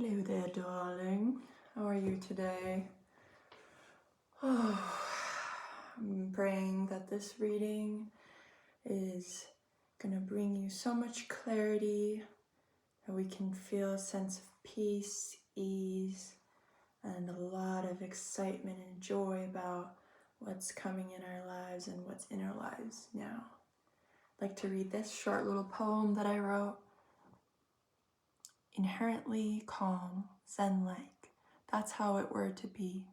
Hello there, darling. How are you today? I'm praying that this reading is gonna bring you so much clarity that we can feel a sense of peace, ease, and a lot of excitement and joy about what's coming in our lives and what's in our lives now. I'd like to read this short little poem that I wrote. Inherently calm, Zen-like, that's how it were to be.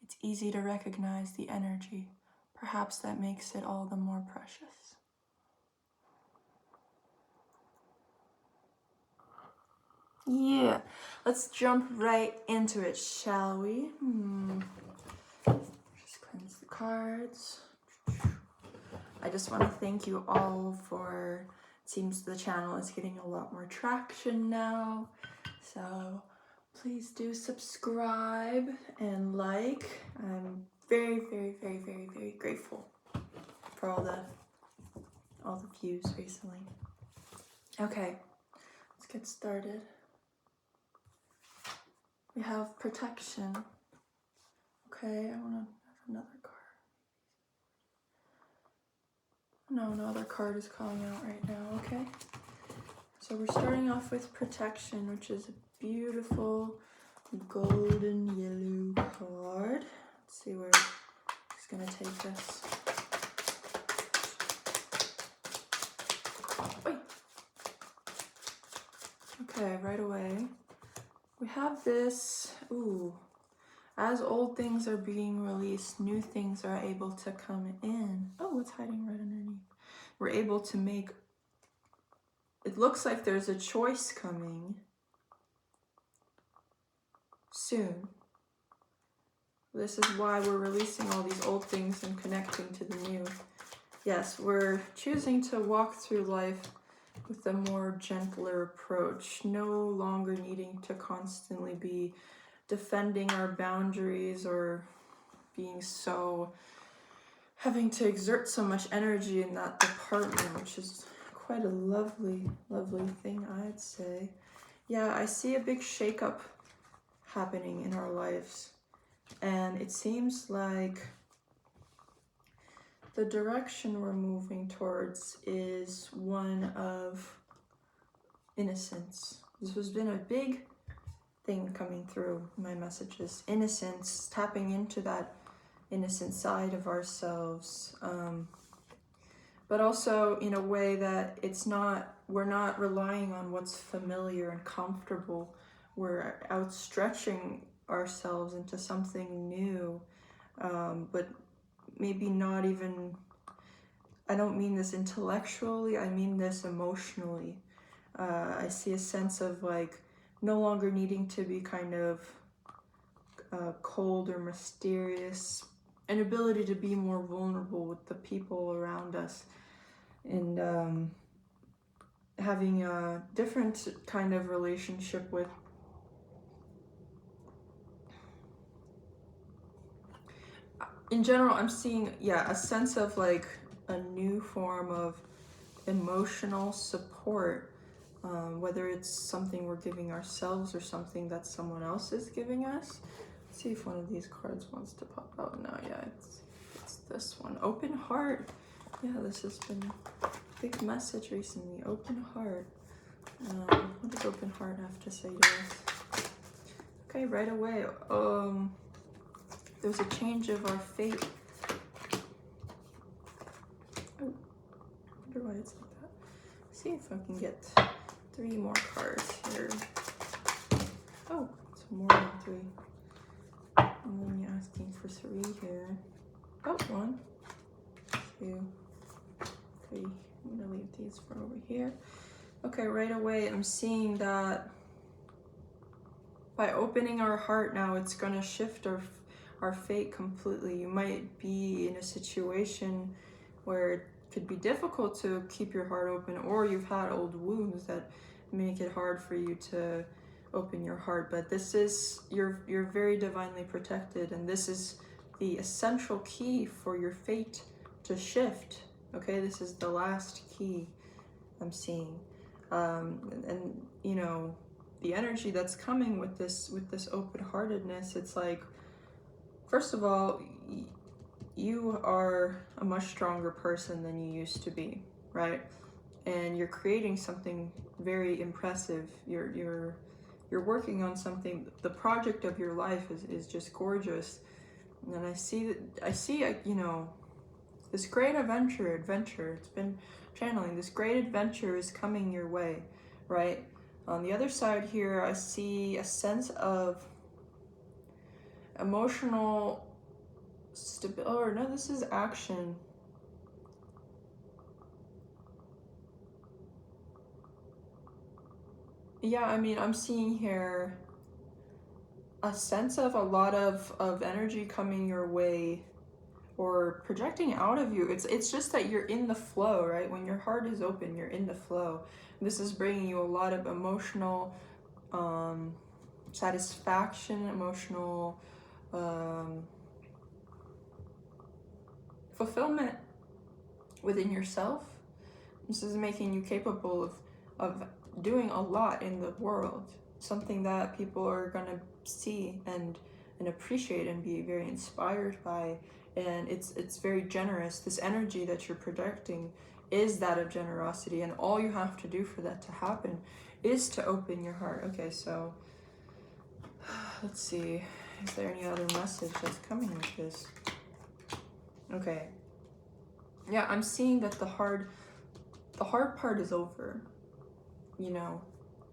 It's easy to recognize the energy. Perhaps that makes it all the more precious. Yeah, let's jump right into it, shall we? Just cleanse the cards. I just want to thank you all for, it seems the channel is getting a lot more traction now. So please do subscribe and like. I'm very, very, very, very, very grateful for all the views recently. Okay, let's get started. We have protection. Okay, I want to have another card. No, no other card is calling out right now, okay? So we're starting off with protection, which is a beautiful golden yellow card. Let's see where it's gonna take us. Wait. Okay, right away. We have this, as old things are being released, new things are able to come in. Oh, what's hiding right underneath? We're able to make, it looks like there's a choice coming soon. This is why we're releasing all these old things and connecting to the new. Yes, we're choosing to walk through life with a more gentler approach, no longer needing to constantly be defending our boundaries or having to exert so much energy in that department, which is quite a lovely, lovely thing, I'd say. Yeah, I see a big shakeup happening in our lives, and it seems like the direction we're moving towards is one of innocence. This has been a big thing coming through my messages. Innocence, tapping into that innocent side of ourselves, but also in a way that we're not relying on what's familiar and comfortable. We're outstretching ourselves into something new, but maybe not even, I don't mean this intellectually, I mean this emotionally. I see a sense of like no longer needing to be kind of cold or mysterious, an ability to be more vulnerable with the people around us, and having a different kind of relationship with in general. I'm seeing, yeah, a sense of like a new form of emotional support, whether it's something we're giving ourselves or something that someone else is giving us. Let's see if one of these cards wants to pop out now. Yeah, it's this one. Open heart. Yeah, this has been a big message recently. Open heart. What does open heart have to say to us? Okay, right away. There's a change of our fate. Oh, I wonder why it's like that. See if I can get 3 more cards here. Oh, it's more than 3. I'm only asking for 3 here. Oh, 1, 2, 3. I'm gonna leave these for over here. Okay, right away I'm seeing that by opening our heart now, it's gonna shift our fate completely. You might be in a situation where it could be difficult to keep your heart open, or you've had old wounds that make it hard for you to open your heart. But this is, you're very divinely protected, and this is the essential key for your fate to shift. Okay, this is the last key I'm seeing. And you know, the energy that's coming with this open-heartedness, it's like, first of all, you are a much stronger person than you used to be, right? And you're creating something very impressive. You're working on something. The project of your life is just gorgeous. And I see, you know, this great adventure. It's been channeling. This great adventure is coming your way, right? On the other side here, I see a sense of emotional stability. Oh, no, this is action. Yeah, I mean, I'm seeing here a sense of a lot of energy coming your way or projecting out of you. It's just that you're in the flow, right? When your heart is open, you're in the flow. This is bringing you a lot of emotional satisfaction, emotional fulfillment within yourself. This is making you capable of doing a lot in the world, something that people are gonna see and appreciate and be very inspired by. And it's very generous. This energy that you're projecting is that of generosity, and all you have to do for that to happen is to open your heart. Okay, so let's see, is there any other message that's coming with this? Okay, yeah, I'm seeing that the hard part is over. You know,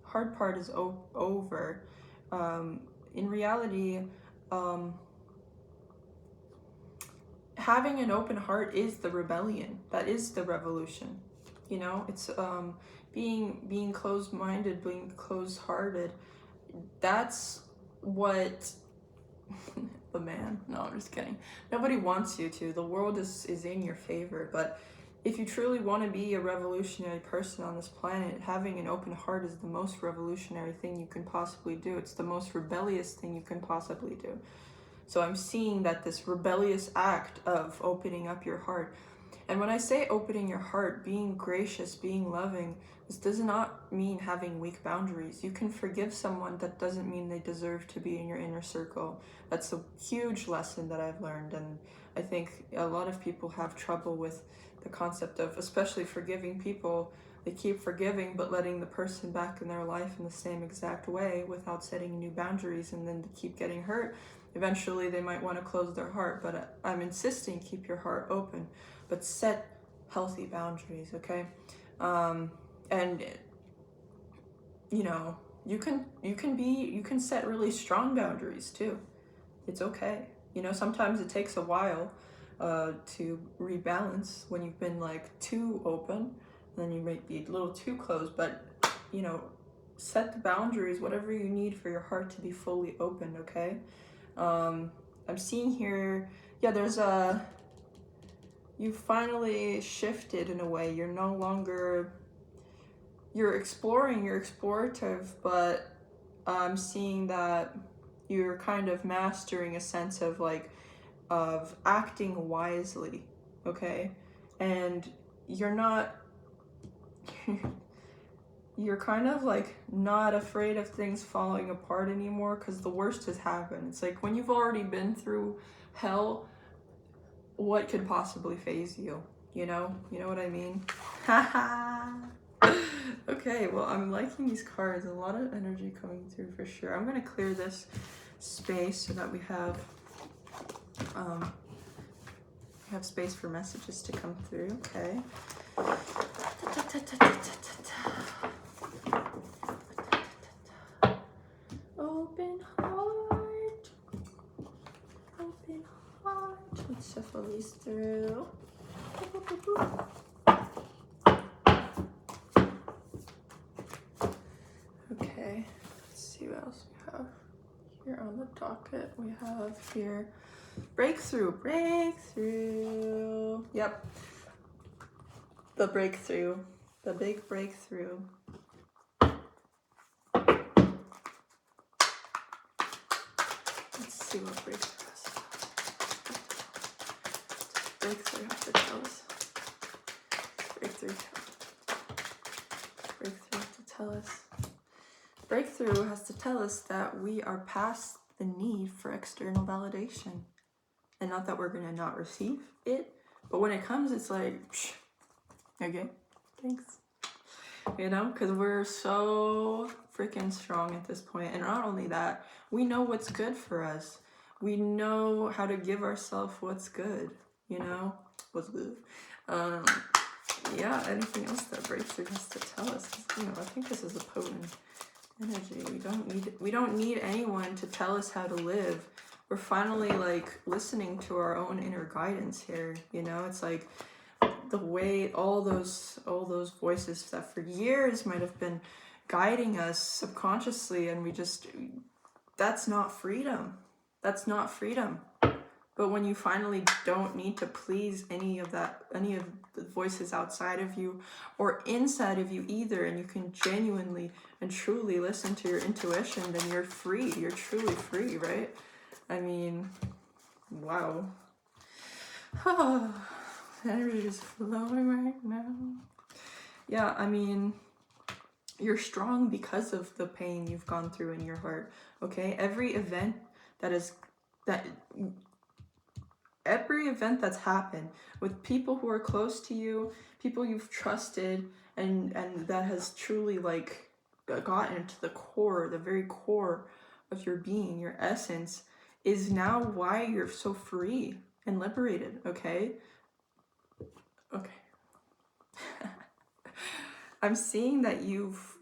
hard part is over. In reality, having an open heart is the rebellion. That is the revolution. You know, it's being closed-minded, being closed-hearted. That's what the man. No, I'm just kidding. Nobody wants you to. The world is in your favor, but if you truly want to be a revolutionary person on this planet, having an open heart is the most revolutionary thing you can possibly do. It's the most rebellious thing you can possibly do. So I'm seeing that this rebellious act of opening up your heart. And when I say opening your heart, being gracious, being loving, this does not mean having weak boundaries. You can forgive someone. That doesn't mean they deserve to be in your inner circle. That's a huge lesson that I've learned. And I think a lot of people have trouble with the concept of, especially forgiving people. They keep forgiving, but letting the person back in their life in the same exact way without setting new boundaries, and then they keep getting hurt. Eventually, they might want to close their heart, but I'm insisting keep your heart open, but set healthy boundaries, okay? And you know, you can set really strong boundaries too. It's okay. You know, sometimes it takes a while to rebalance when you've been like too open, and then you might be a little too closed, but you know, set the boundaries, whatever you need for your heart to be fully open, okay? I'm seeing here, yeah, there's you finally shifted in a way. You're no longer, you're exploring, you're explorative, but I'm seeing that you're kind of mastering a sense of like, of acting wisely, okay? And you're not, you're kind of like not afraid of things falling apart anymore because the worst has happened. It's like when you've already been through hell, what could possibly faze you? You know what I mean? Okay, well, I'm liking these cards. A lot of energy coming through for sure. I'm gonna clear this space so that we have space for messages to come through. Okay. Open heart. Open heart. Let's shuffle these through. Okay, let's see what else we have here on the docket. We have here breakthrough. Yep. The breakthrough. The big breakthrough. Let's see what breakthrough has. Breakthrough has to tell us. Breakthrough has to tell us. breakthrough has to tell us that we are past the need for external validation. And not that we're going to not receive it, but when it comes, it's like, psh, okay, thanks. You know, because we're so freaking strong at this point. And not only that, we know what's good for us. We know how to give ourselves what's good, you know, what's good. Yeah, anything else that breakthrough has to tell us? You know, I think this is a potent energy. We don't need anyone to tell us how to live. We're finally like listening to our own inner guidance here. You know, it's like the way all those voices that for years might have been guiding us subconsciously, and that's not freedom. That's not freedom. But when you finally don't need to please any of the voices outside of you or inside of you either, and you can genuinely and truly listen to your intuition, then you're free. You're truly free, right? I mean, wow. Energy is flowing right now. Yeah, I mean, you're strong because of the pain you've gone through in your heart, okay? Every event that's happened with people who are close to you, people you've trusted, and that has truly like gotten to the core, the very core of your being, your essence, is now why you're so free and liberated, okay? Okay. I'm seeing that you've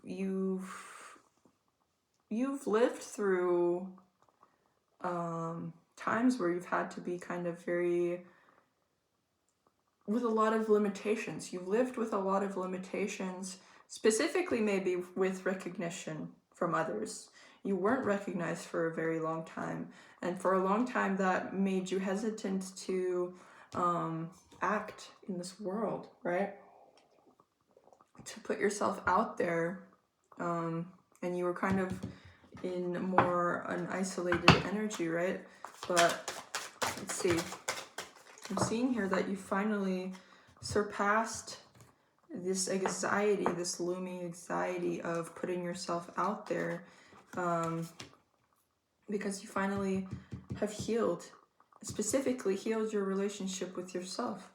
lived through times where you've had to be kind of with a lot of limitations. You've lived with a lot of limitations, specifically maybe with recognition from others. You weren't recognized for a very long time, and for a long time that made you hesitant to act in this world, right? To put yourself out there, and you were kind of in more an isolated energy, right? But let's see. I'm seeing here that you finally surpassed this anxiety, this looming anxiety of putting yourself out there, because you finally have healed, specifically healed your relationship with yourself,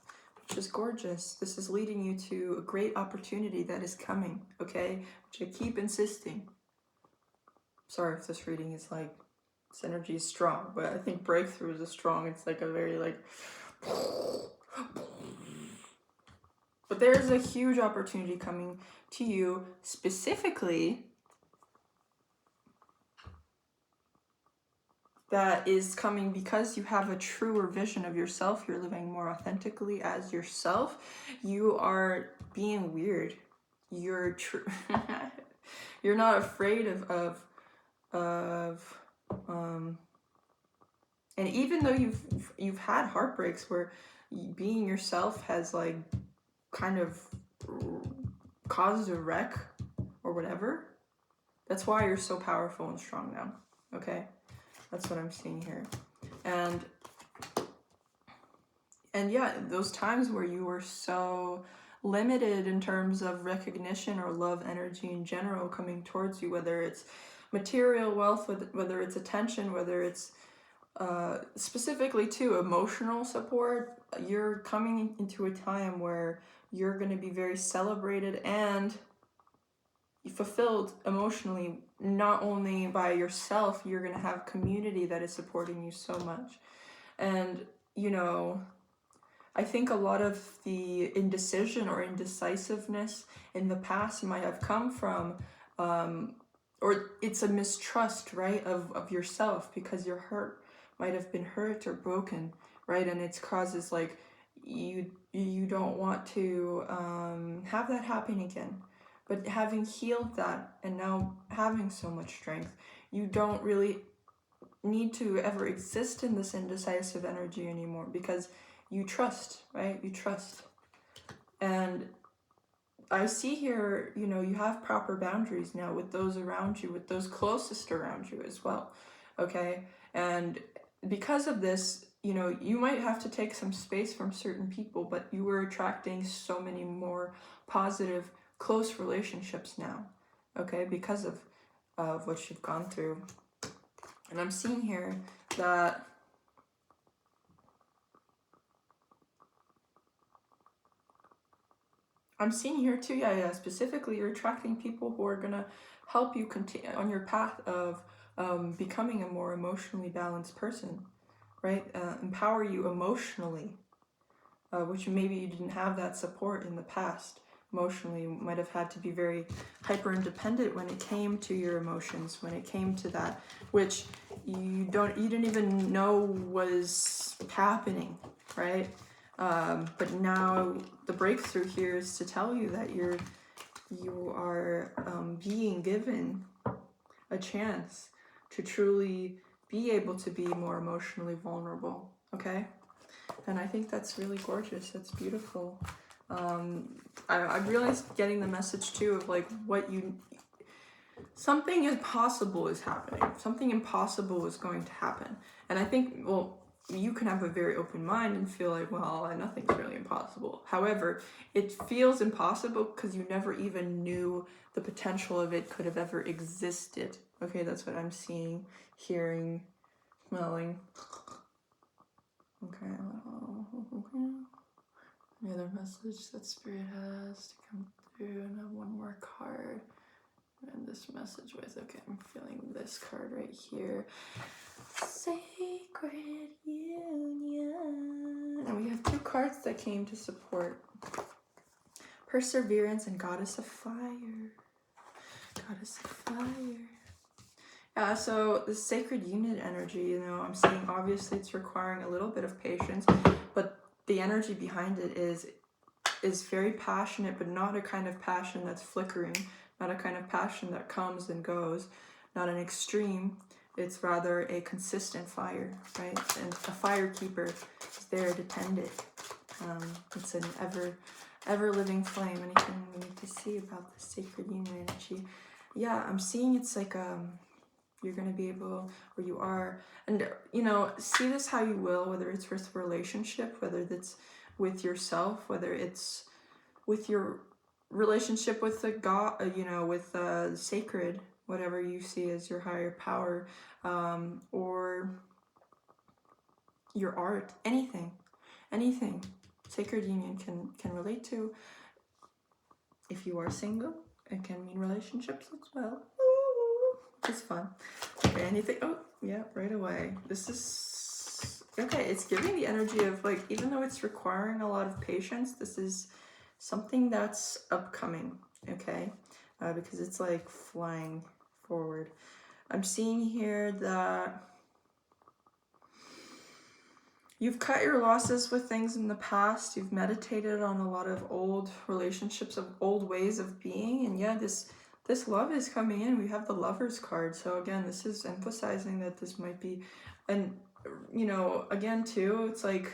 which is gorgeous. This is leading you to a great opportunity that is coming, okay? Which I keep insisting. Sorry if this reading is like, this energy is strong, but I think breakthrough is a strong, it's like a very like, but there's a huge opportunity coming to you specifically that is coming because you have a truer vision of yourself. You're living more authentically as yourself. You are being weird. You're you're not afraid and even though you've had heartbreaks where being yourself has like kind of caused a wreck or whatever, that's why you're so powerful and strong now, okay? That's what I'm seeing here. And yeah, those times where you were so limited in terms of recognition or love energy in general coming towards you, whether it's material wealth, whether it's attention, whether it's specifically to emotional support, you're coming into a time where you're going to be very celebrated and fulfilled emotionally, not only by yourself, you're going to have community that is supporting you so much. And, you know, I think a lot of the indecision or indecisiveness in the past might have come from, or it's a mistrust, right, of yourself, because your heart might have been hurt or broken, right? And it causes like, you don't want to have that happen again. But having healed that and now having so much strength, you don't really need to ever exist in this indecisive energy anymore, because you trust, right? You trust. And I see here, you know, you have proper boundaries now with those around you, with those closest around you as well, okay? And because of this, you know, you might have to take some space from certain people, but you were attracting so many more positive, close relationships now, okay? Because of of what you've gone through. And I'm seeing here that too, specifically you're attracting people who are gonna help you continue on your path of becoming a more emotionally balanced person, right? Empower you emotionally, which maybe you didn't have that support in the past. Emotionally, you might have had to be very hyper independent when it came to your emotions, when it came to that, which you didn't even know was happening, right? But now the breakthrough here is to tell you that you are being given a chance to truly be able to be more emotionally vulnerable, okay? And I think that's really gorgeous. That's beautiful. I realized getting the message too of like something impossible is happening. Something impossible is going to happen. And I think, well, you can have a very open mind and feel like, well, nothing's really impossible. However, it feels impossible because you never even knew the potential of it could have ever existed. Okay, that's what I'm seeing, hearing, smelling. Okay. Any other message that Spirit has to come through? And have one more card. And this message was, okay, I'm feeling this card right here. Sacred Union. And we have 2 cards that came to support Perseverance and Goddess of Fire. Goddess of Fire. Yeah, so the Sacred Union energy, I'm seeing obviously it's requiring a little bit of patience, but the energy behind it is very passionate, but not a kind of passion that's flickering, not a kind of passion that comes and goes, not an extreme. It's rather a consistent fire, right? And a fire keeper is there to tend it. It's an ever living flame. Anything we need to see about the Sacred Union energy? Yeah, I'm seeing it's like you're going to be able, or you are, and see this how you will, whether it's with a relationship, whether it's with yourself, whether it's with your relationship with the God, with sacred, whatever you see as your higher power, or your art, anything Sacred Union can relate to. If you are single, it can mean relationships as well. It's fun. Okay, anything? Oh, yeah, right away. This is okay. It's giving the energy of like, even though it's requiring a lot of patience, this is something that's upcoming. Okay, because it's like flying forward. I'm seeing here that you've cut your losses with things in the past. You've meditated on a lot of old relationships, of old ways of being, and yeah, this love is coming in. We have the Lovers card. So again, this is emphasizing that this might be, and again too, it's like,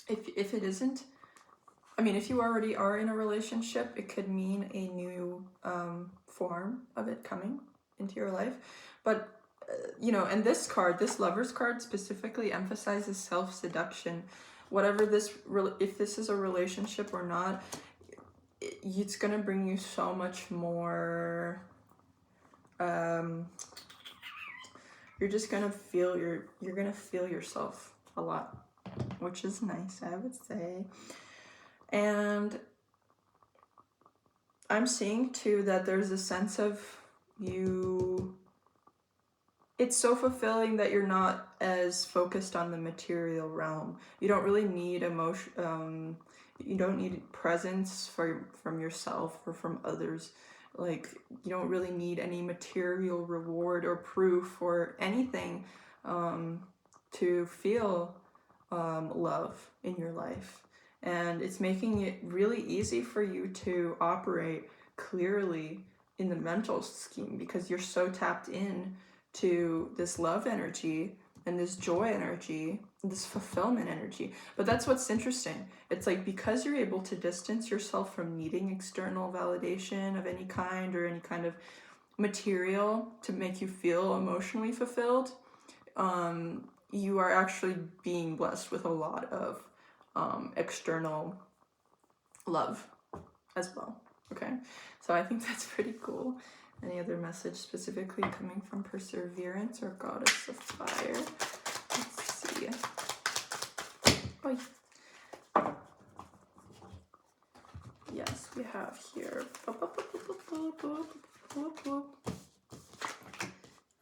if it isn't, if you already are in a relationship, it could mean a new form of it coming into your life. But, and this card, this Lovers card specifically emphasizes self-seduction. Whatever if this is a relationship or not, it's going to bring you so much more, you're just going to feel, you're going to feel yourself a lot, which is nice, I would say. And I'm seeing too that there's a sense of it's so fulfilling that you're not as focused on the material realm. You don't really need emotion, you don't need presence from yourself or from others. Like, you don't really need any material reward or proof or anything to feel love in your life. And it's making it really easy for you to operate clearly in the mental scheme because you're so tapped in to this love energy and this joy energy, this fulfillment energy. But that's what's interesting. It's like, because you're able to distance yourself from needing external validation of any kind or any kind of material to make you feel emotionally fulfilled, you are actually being blessed with a lot of external love as well. Okay, so I think that's pretty cool. Any other message specifically coming from Perseverance or Goddess of Fire? Let's see. Oh, yes, we have here.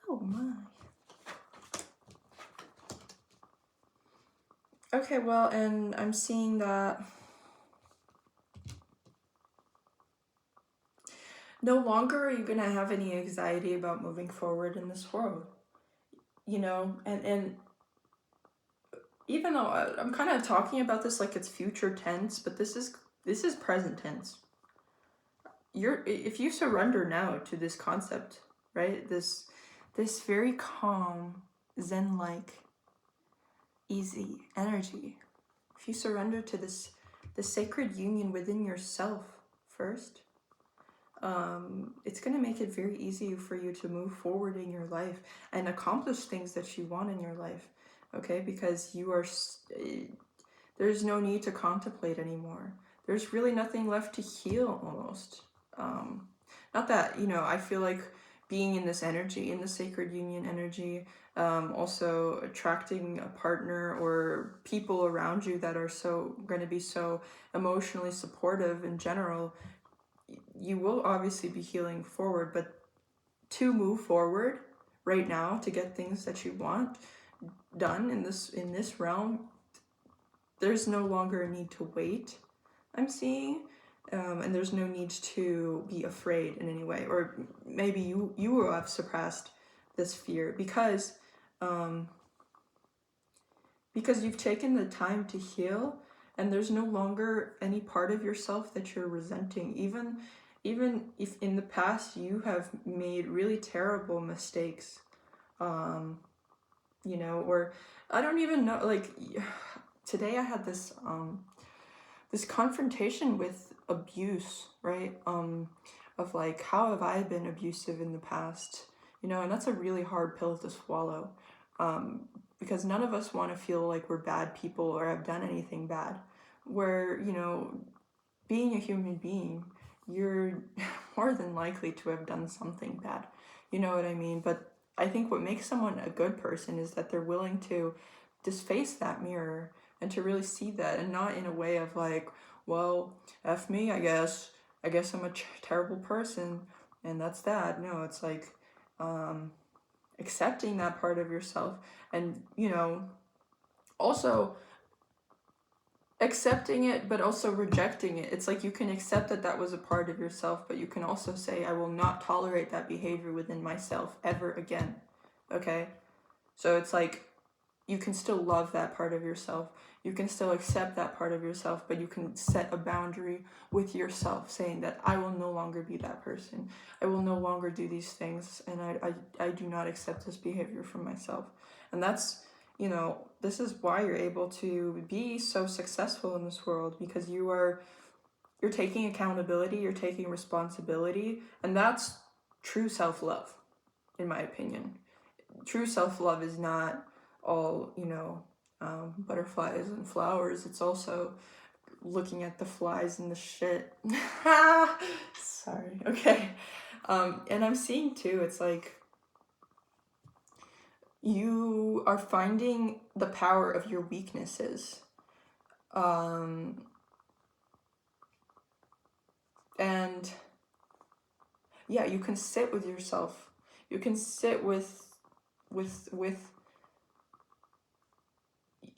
Oh my. Okay, well, and I'm seeing that no longer are you going to have any anxiety about moving forward in this world, you know, and even though I'm kind of talking about this like it's future tense, but this is present tense. If you surrender now to this concept, right, this very calm, zen-like, easy energy, if you surrender to this sacred union within yourself first, it's going to make it very easy for you to move forward in your life and accomplish things that you want in your life, okay? Because you are, there's no need to contemplate anymore. There's really nothing left to heal almost. Not that, you know, I feel like being in this energy, in the sacred union energy, also attracting a partner or people around you that are going to be so emotionally supportive in general, you will obviously be healing forward, but to move forward right now, to get things that you want done in this realm, there's no longer a need to wait, I'm seeing. And there's no need to be afraid in any way, or maybe you will have suppressed this fear because you've taken the time to heal, and there's no longer any part of yourself that you're resenting, even if in the past you have made really terrible mistakes, you know, or I don't even know, like today I had this confrontation with abuse, right? Of like, how have I been abusive in the past? You know, and that's a really hard pill to swallow, because none of us want to feel like we're bad people or have done anything bad. Where, you know, being a human being, you're more than likely to have done something bad. You know what I mean? But I think what makes someone a good person is that they're willing to just face that mirror and to really see that, and not in a way of like, well, F me, I guess I'm a terrible person and that's that. No, it's like accepting that part of yourself, and, you know, also accepting it but also rejecting it. It's like you can accept that that was a part of yourself, but you can also say, I will not tolerate that behavior within myself ever again. Okay? So it's like you can still love that part of yourself. You can still accept that part of yourself, but you can set a boundary with yourself saying that I will no longer be that person. I will no longer do these things, and I do not accept this behavior from myself. And that's, you know, this is why you're able to be so successful in this world, because you're taking accountability, you're taking responsibility, and that's true self-love, in my opinion. True self-love is not all, you know, butterflies and flowers. It's also looking at the flies and the shit. Sorry. Okay. And I'm seeing too, it's like you are finding the power of your weaknesses. And yeah, you can sit with yourself. You can sit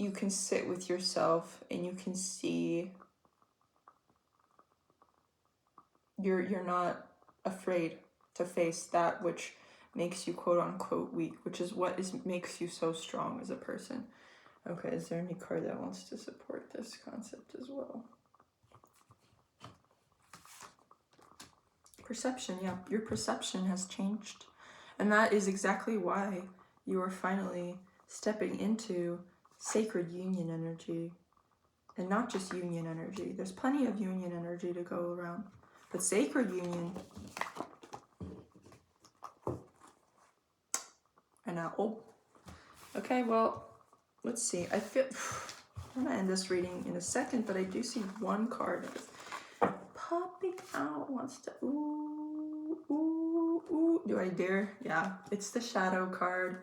you can sit with yourself, and you can see you're not afraid to face that which makes you quote unquote weak, which is what makes you so strong as a person. Okay, is there any card that wants to support this concept as well? Perception, yeah, your perception has changed, and that is exactly why you are finally stepping into sacred union energy, and not just union energy. There's plenty of union energy to go around, but sacred union. And now, oh, okay, well, let's see. I feel I'm gonna end this reading in a second, but I do see one card that is popping out, wants to, ooh, ooh, Ooh, do I dare? Yeah, it's the shadow card.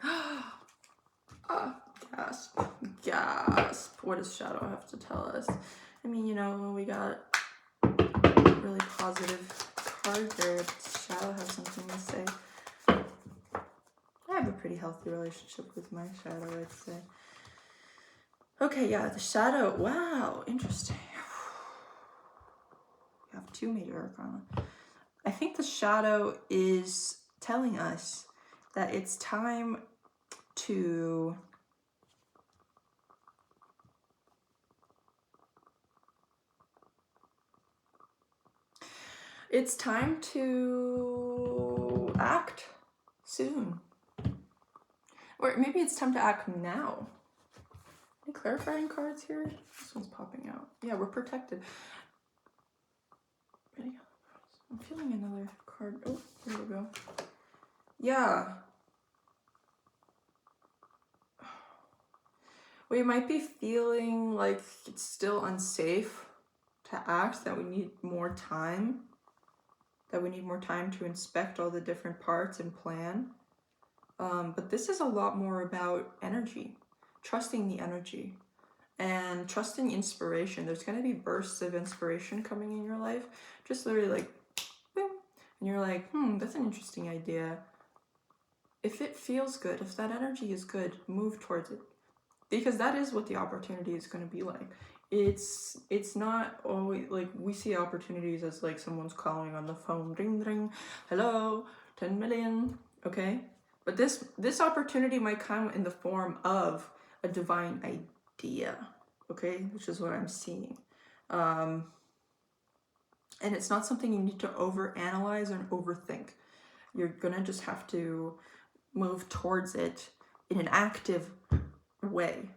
Gasp, gasp. What does shadow have to tell us? I mean, you know, we got a really positive card there. Shadow has something to say. I have a pretty healthy relationship with my shadow, I'd say. Okay, yeah, the shadow. Wow, interesting. We have 2 major arcana. I think the shadow is telling us that it's time to act soon. Or maybe it's time to act now. Any clarifying cards here? This one's popping out. Yeah, we're protected. Ready? I'm feeling another card. Oh, there we go. Yeah. We might be feeling like it's still unsafe to act, that we need more time. That we need more time to inspect all the different parts and plan. But this is a lot more about energy, trusting the energy, and trusting inspiration. There's going to be bursts of inspiration coming in your life, just literally like, boom, and you're like, that's an interesting idea. If it feels good, if that energy is good, move towards it, because that is what the opportunity is going to be like. It's not always like we see opportunities as like someone's calling on the phone, ring ring, hello, 10 million, okay? But this opportunity might come in the form of a divine idea, okay? Which is what I'm seeing. And it's not something you need to overanalyze and overthink. You're gonna just have to move towards it in an active way.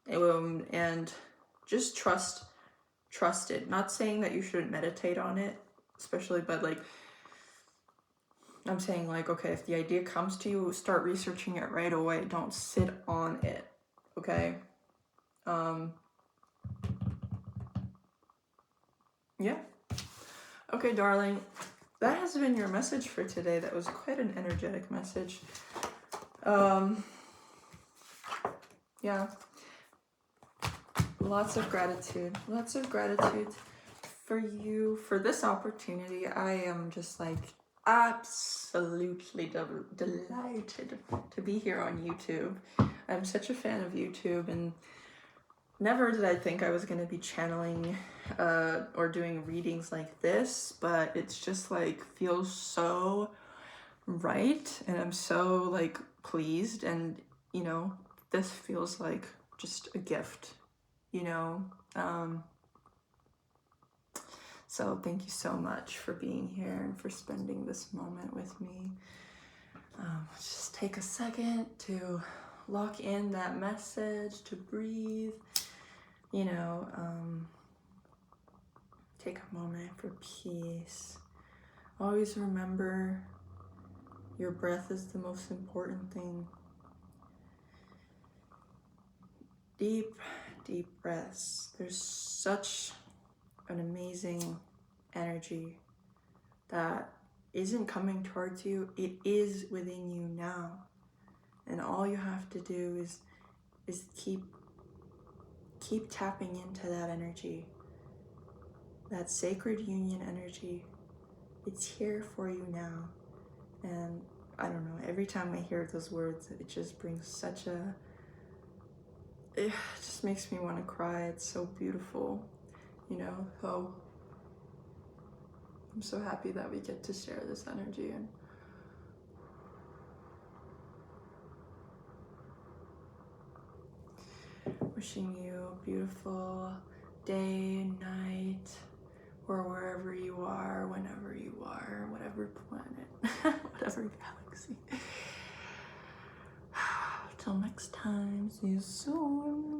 And just trust it. Not saying that you shouldn't meditate on it, especially, but like, I'm saying like, okay, if the idea comes to you, start researching it right away. Don't sit on it, okay? Yeah. Okay, darling. That has been your message for today. That was quite an energetic message. Yeah. Lots of gratitude for you, for this opportunity. I am just like absolutely delighted to be here on YouTube. I'm such a fan of YouTube, and never did I think I was going to be channeling or doing readings like this, but it's just like feels so right, and I'm so like pleased, and you know, this feels like just a gift, you know. So thank you so much for being here and for spending this moment with me. Let's just take a second to lock in that message, to breathe, you know, take a moment for peace. Always remember your breath is the most important thing. Deep, deep breaths. There's such an amazing energy that isn't coming towards you. It is within you now. And all you have to do is keep tapping into that energy. That sacred union energy. It's here for you now. And I don't know, every time I hear those words, it just brings such a, it just makes me want to cry. It's so beautiful, you know. So I'm so happy that we get to share this energy. And wishing you a beautiful day, night, or wherever you are, whenever you are, whatever planet, whatever galaxy. Till next time, see you soon.